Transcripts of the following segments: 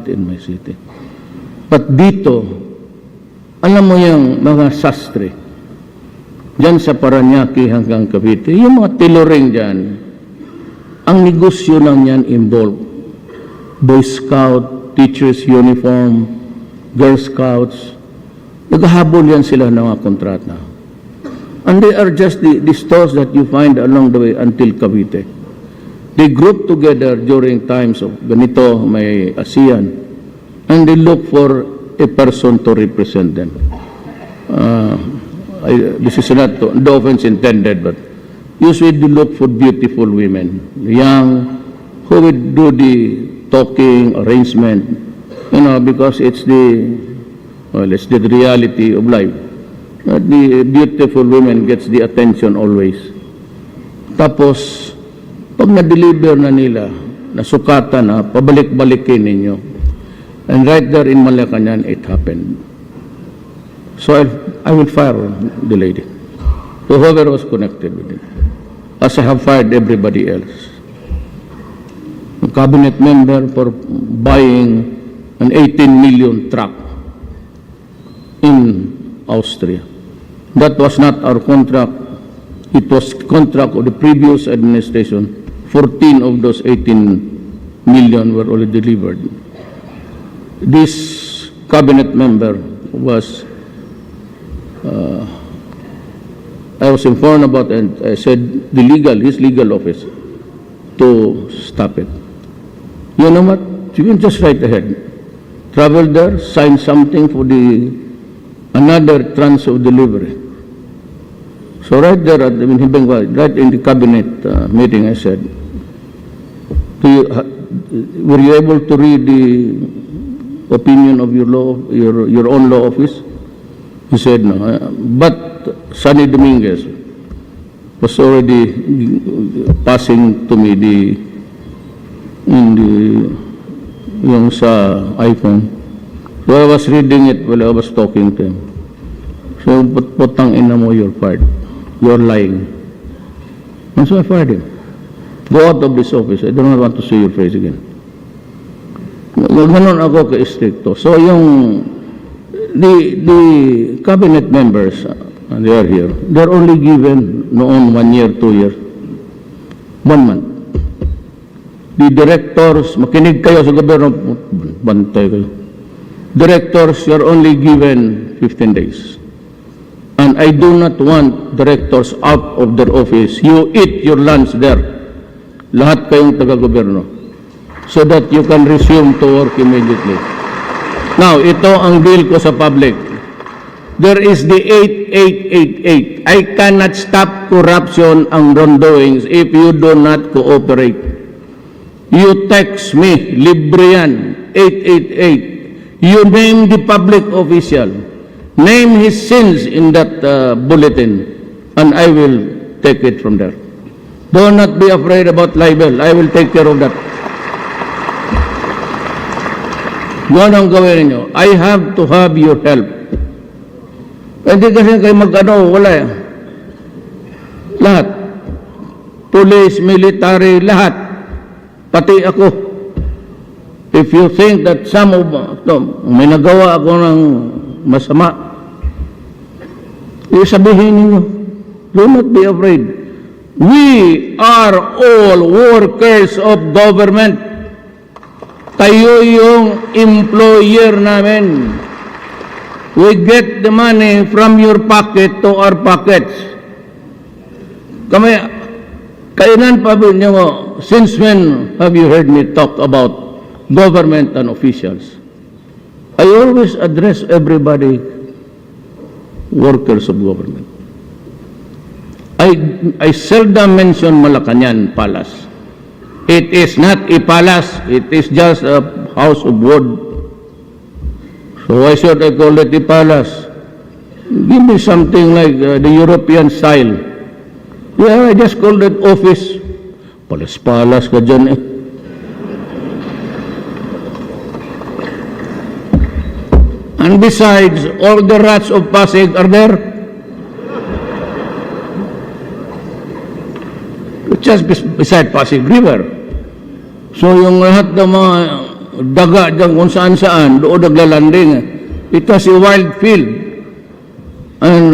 in my city. But dito, alam mo yung mga sastre, dyan sa Paranaque hanggang Cavite, yung mga tiloring dyan, ang negosyo lang yan involved. Boy Scout, teachers uniform, Girl Scouts, naghahabol yan sila ng mga kontrata. And they are just the stores that you find along the way until Cavite. They group together during times of ganito, may ASEAN, and they look for a person to represent them. This is not no offense intended, but usually they look for beautiful women, young, who would do the talking, arrangement, you know, because it's the reality of life. The beautiful women gets the attention always. Tapos, pag na-deliver na nila, nasukatan na, pabalik-balikin ninyo. And right there in Malacanang, it happened. So I will fire the lady, whoever was connected with it, as I have fired everybody else. A cabinet member for buying an 18 million truck in Austria. That was not our contract. It was contract of the previous administration. 14 of those 18 million were already delivered. This cabinet member was, I was informed about, and I said his legal office to stop it. You know what? You can just write ahead. Travel there, sign something for another tranche of delivery. So right there, right in the cabinet meeting, I said, were you able to read the opinion of your own law office? He said no. But Sunny Dominguez was already passing to me yung sa iPhone. So I was reading it while I was talking to him. So, putang ina mo, you're fired. You're lying. And so I fired him. Go out of this office. I do not want to see your face again. Ganon ako ka-stricto. So the cabinet members, they are here, they're only given noong 1 year, 2 years, 1 month. The directors, makinig kayo sa gobyerno, bantay kayo. Directors, you're only given 15 days. And I do not want directors out of their office. You eat your lunch there. Lahat kayong taga-gobyerno, so that you can resume to work immediately. Now, ito ang deal ko sa public. There is the 8888. I cannot stop corruption and wrongdoings if you do not cooperate. You text me, libre yan, 888. You name the public official. Name his sins in that bulletin, and I will take it from there. Do not be afraid about libel. I will take care of that. Yun ang gawin niyo. I have to have your help. Hindi kasi kayo wala eh. Lahat. Police, military, lahat. Pati ako. If you think that may nagawa ako ng masama, sabihin niyo. Do not be afraid. We are all workers of government. Kayo yung employer namin. We get the money from your pocket to our pockets. Kailan pa ba niyo, since when have you heard me talk about government and officials? I always address everybody, workers of government. I seldom mention Malacanang Palace. It is not a palace. It is just a house of wood. So why should I call it a palace? Give me something like the European style. Yeah, I just called it office. Palas-palas ka dyan eh. And besides, all the rats of Pasig are there. Just beside Pasig River. So yung lahat ng mga daga dyan kung saan-saan, doon naglalanding. It was a wild field. And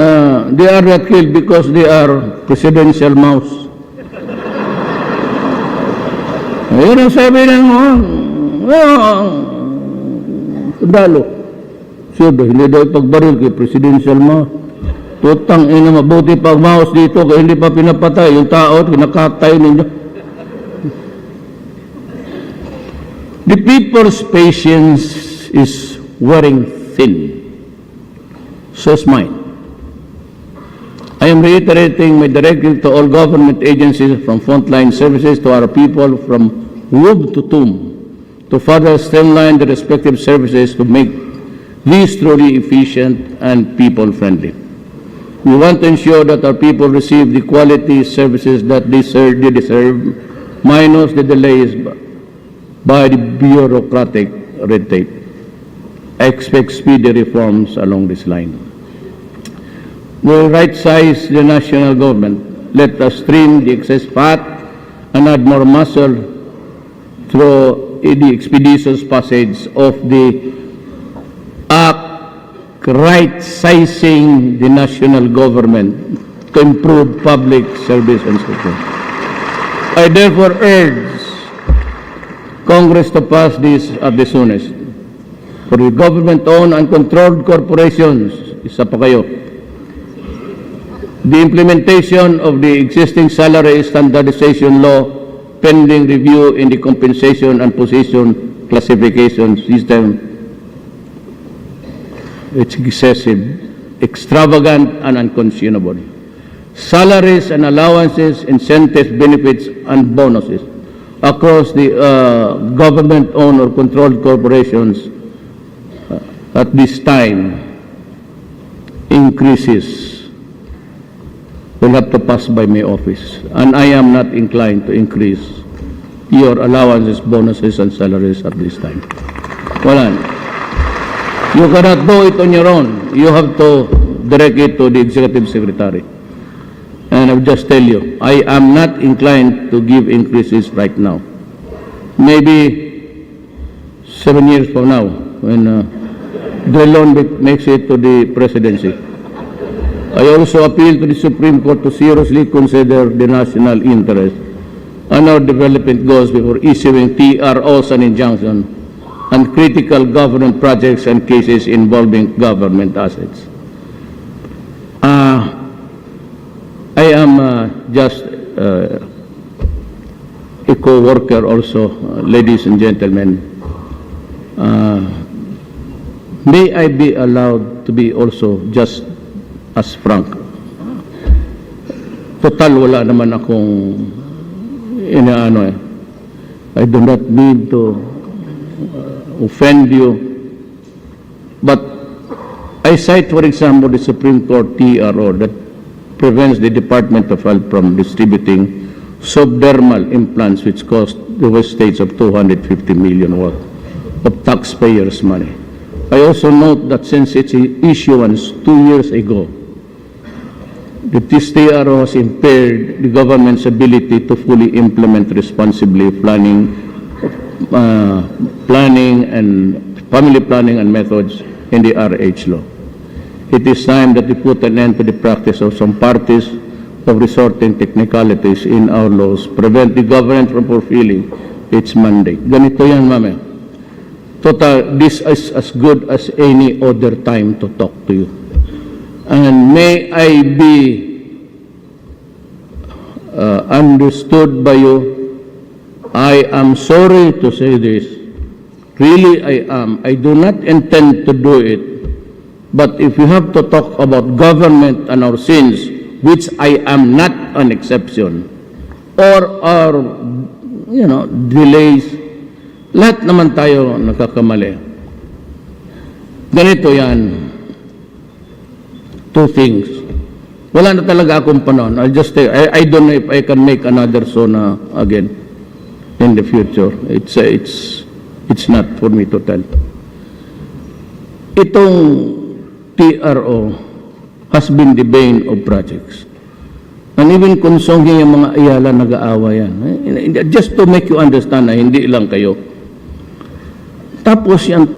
they are not killed because they are presidential mouse. Ayun ang sabi ng sundalo. Siyempre, hindi daw ipagbaril kay presidential mouse. Tutang ina, mabuti pag mouse dito kaya hindi pa pinapatay. Yung tao, kinakatay ninyo. The people's patience is wearing thin. So is mine. I am reiterating my directive to all government agencies from frontline services to our people from womb to tomb to further streamline the respective services to make these truly efficient and people-friendly. We want to ensure that our people receive the quality services that they deserve, minus the delays by the bureaucratic red tape. I expect speedy reforms along this line. We'll right-size the national government. Let us trim the excess fat and add more muscle through the expeditious passage of the act right-sizing the national government to improve public service and support. I therefore urge Congress to pass this at the soonest. For the government-owned and controlled corporations, isa pa kayo, the implementation of the existing salary standardization law pending review in the compensation and position classification system. It's excessive, extravagant, and unconscionable. Salaries and allowances, incentives, benefits, and bonuses across the government-owned or controlled corporations at this time increases will have to pass by my office. And I am not inclined to increase your allowances, bonuses, and salaries at this time. Wala. You cannot do it on your own. You have to direct it to the Executive Secretary. And I'll just tell you, I am not inclined to give increases right now. Maybe 7 years from now, when Drilon makes it to the presidency. I also appeal to the Supreme Court to seriously consider the national interest and our development goals before issuing TROs and injunctions and critical government projects and cases involving government assets. I am just a co-worker also, ladies and gentlemen. May I be allowed to be also just as frank? Total, wala naman akong inaano eh. I do not mean to offend you, but I cite, for example, the Supreme Court TRO that prevents the Department of Health from distributing subdermal implants which cost the West States of 250 million worth of taxpayers' money. I also note that since its issuance 2 years ago, this TRO has impaired the government's ability to fully implement responsibly planning and family planning and methods in the RH law. It is time that we put an end to the practice of some parties of resorting technicalities in our laws, prevent the government from fulfilling its mandate. Ganito yan, ma'am. Total, this is as good as any other time to talk to you. And may I be understood by you. I am sorry to say this. Really, I am. I do not intend to do it. But if we have to talk about government and our sins, which I am not an exception, or our, delays, lahat naman tayo nakakamali. Ganito yan. Two things. Wala na talaga akong panahon. I'll just say, I don't know if I can make another SONA again in the future. It's not for me to tell. Itong TRO has been the bane of projects. And even konsongin yung mga ayala nag-aawa yan. Just to make you understand na hindi lang kayo. Tapos yan,